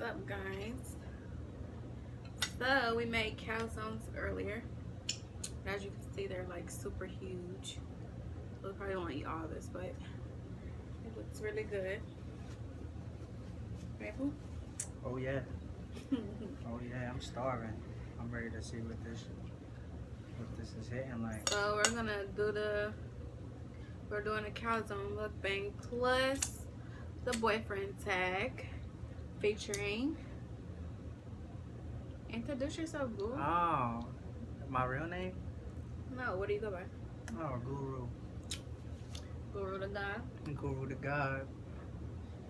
up, guys? So we made calzones earlier. As you can see, they're like super huge. We probably won't eat all of this, but it looks really good. Right, Pooh? Oh yeah. Oh yeah, I'm starving. I'm ready to see what this is hitting like. So we're doing a calzone mukbang plus the boyfriend tag featuring. Introduce yourself, Boo. Oh, my real name? No, what do you go by? Oh, Guru. Guru the God. Guru the God.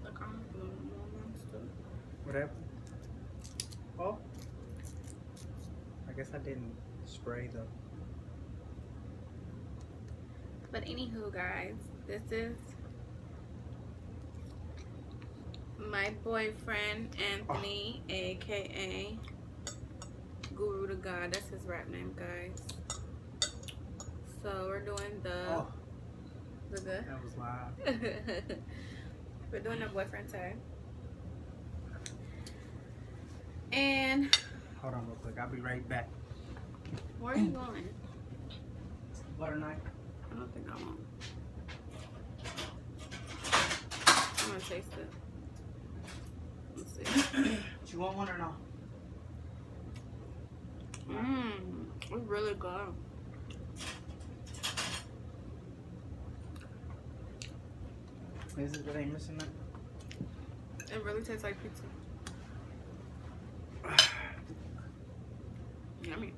Look, I'm doing more monster. Whatever. Oh. I guess I didn't spray though. But anywho, guys, this is my boyfriend Anthony, aka Guru the God. That's his rap name, guys. So we're doing the That was loud. we're doing the boyfriend tag. And Hold on real quick. I'll be right back. where are you going? Butter knife. I don't think I won't. I'm gonna taste it. Let's see. You want one or no? It's really good. Is it that ain't missing that? It really tastes like pizza. Yummy.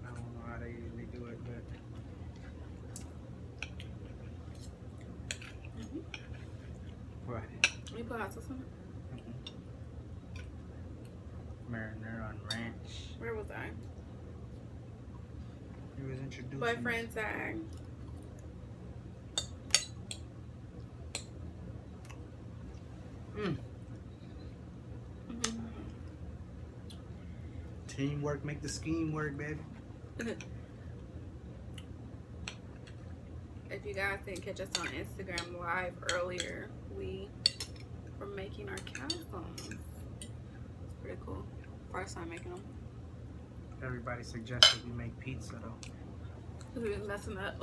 I don't know how they usually do it, but right. You put hot sauce on it? Marinara on ranch. Where was I? He was introduced. Boyfriend tag. Teamwork make the scheme work, baby. If you guys didn't catch us on Instagram Live earlier, we were making our calzones. It's pretty cool. First time making them. Everybody suggested we make pizza though. We was messing up.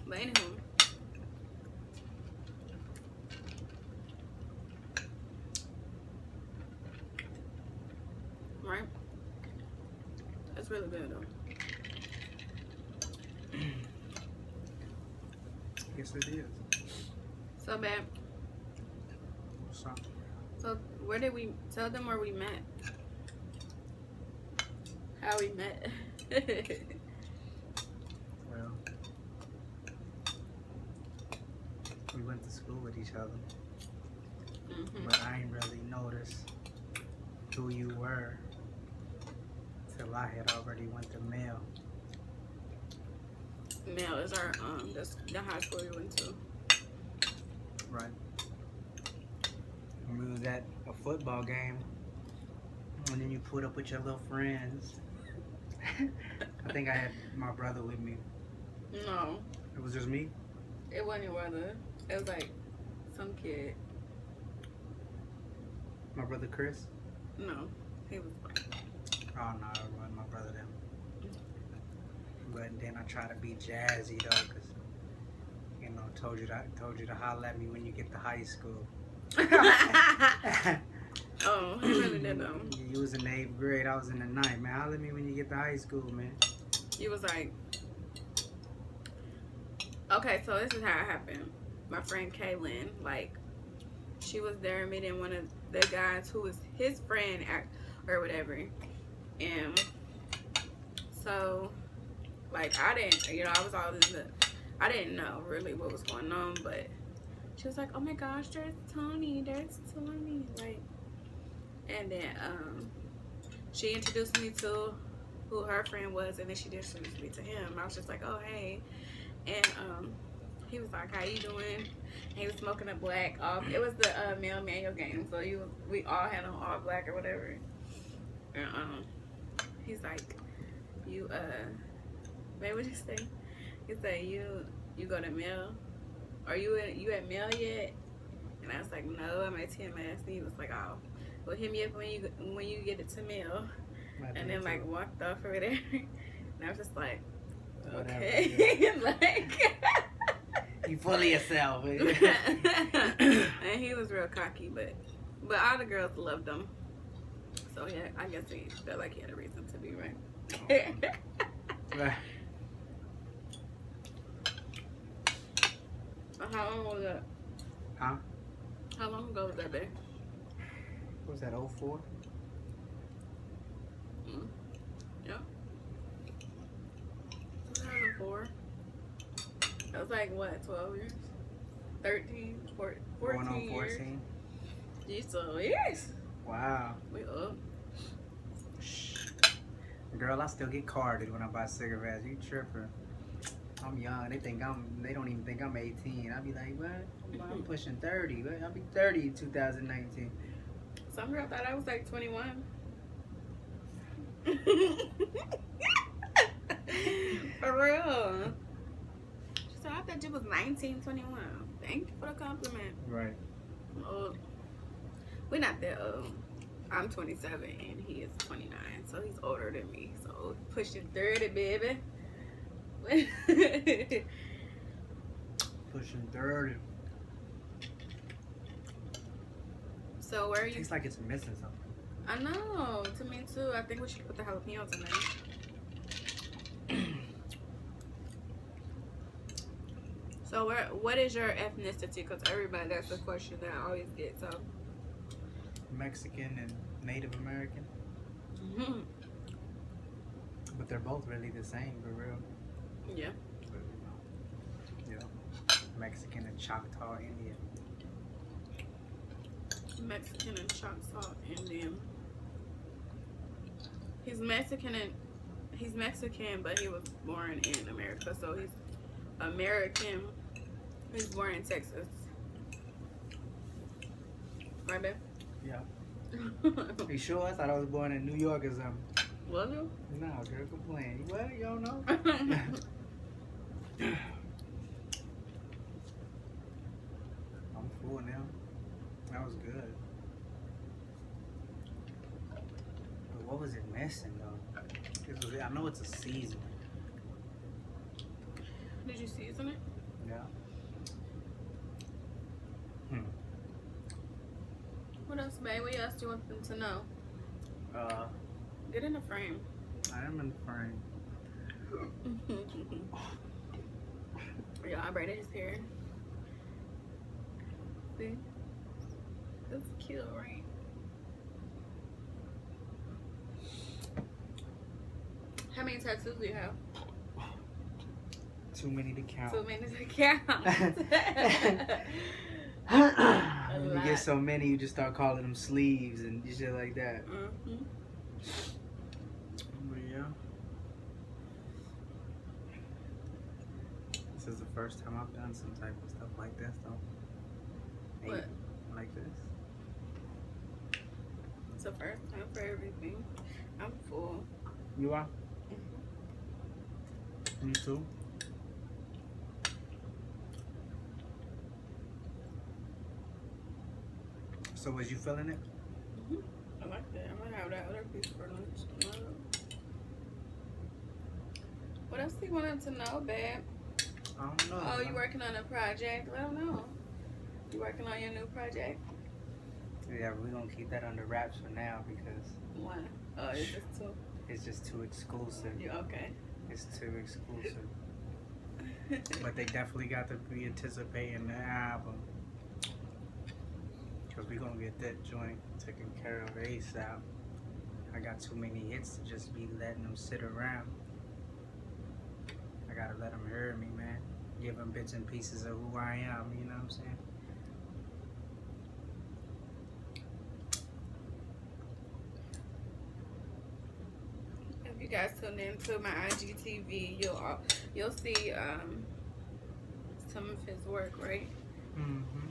But anywho. Right? It's really good though. Yes, it is. So bad. So where did we tell them where we met? How we met? Well, we went to school with each other, but I ain't really noticed who you were till I had already went to Male. Male is our the high school we went to. Right. We was at a football game, and then you put up with your little friends. I think I had my brother with me. No. It was just me? It wasn't your brother. It was like some kid. My brother Chris? No. He was Oh no, it wasn't my brother then. But then I try to be jazzy though, cause you know, told you to holler at me when you get to high school. Oh, he really did though. You was in the 8th grade, I was in the 9th. Man, holler at me when you get to high school, man. He was like, okay, so this is how it happened. My friend Kaylin, like, she was there meeting one of the guys who was his friend or whatever. And so, like, I didn't, you know, I was all in I didn't know really what was going on, but she was like, oh my gosh, there's Tony, like, and then she introduced me to who her friend was, and then she introduced me to him. I was just like, oh hey, and he was like, how you doing? And he was smoking a black off. It was the male manual game, so we all had on all black or whatever. And he's like, you wait, what'd you say? He said, you go to mail? Are you at mail yet? And I was like, no, I'm at TMS. And he was like, oh, well, hit me up when you get it to mail. And then like walked off over there. And I was just like, okay. Like you fully yourself. And he was real cocky, but all the girls loved him. So yeah, I guess he felt like he had a reason to be right. Right. How long was that? Huh? How long ago was that, babe? What was that, 04? Yeah. 2004. That was like, what, 12 years? 13, 14 Going on 14? years? Years. So, yes. Wow. We up. Girl, I still get carded when I buy cigarettes. You tripping. I'm young. They don't even think I'm 18. I be like, what? I'm pushing 30. I'll be 30 in 2019. Some girl thought I was like 21. For real. She said, I thought you was 19, 21. Thank you for the compliment. Right. We're not that old. I'm 27 and he is 29, so he's older than me. So pushing 30, baby. Pushing 30. So where are you? Tastes like it's missing something. I know. To me too. I think we should put the jalapenos in there. So what is your ethnicity? Because everybody, that's the question that I always get. So Mexican and Native American. Mm-hmm. But they're both really the same, for real. Yeah. Yeah. Mexican and Choctaw Indian. Mexican and Choctaw Indian. He's Mexican, but he was born in America, so he's American. He's born in Texas. Right, babe? Yeah. You sure? I thought I was born in New York or something. Was you? No, girl, complain. What? You don't know? I'm full now. That was good. But what was it missing though? I know it's a seasoning. Did you season it? Yeah. What else, babe? What else do you want them to know? Get in the frame. I am in the frame. Yeah, I braided his hair. See? That's cute, right? How many tattoos do you have? Too many to count. Too many to count. When you get so many, you just start calling them sleeves and shit like that. Mm-hmm. But yeah. This is the first time I've done some type of stuff like this, though. What? Like this. It's the first time for everything. I'm full. You are? Mm-hmm. Me too. So was you feeling it? Mm-hmm. I like that. I'm gonna have that other piece for lunch tomorrow. What else do you want them to know, babe? I don't know. Oh, you working on a project? Let them know. You working on your new project? Yeah, we're gonna keep that under wraps for now because Why? Oh, it's just too. it's just too exclusive. You okay? It's too exclusive. But they definitely got to be anticipating the album. Because we're going to get that joint taken care of ASAP. I got too many hits to just be letting them sit around. I got to let them hear me, man. Give them bits and pieces of who I am, you know what I'm saying? If you guys tune into my IGTV, you'll see some of his work, right? Mm-hmm.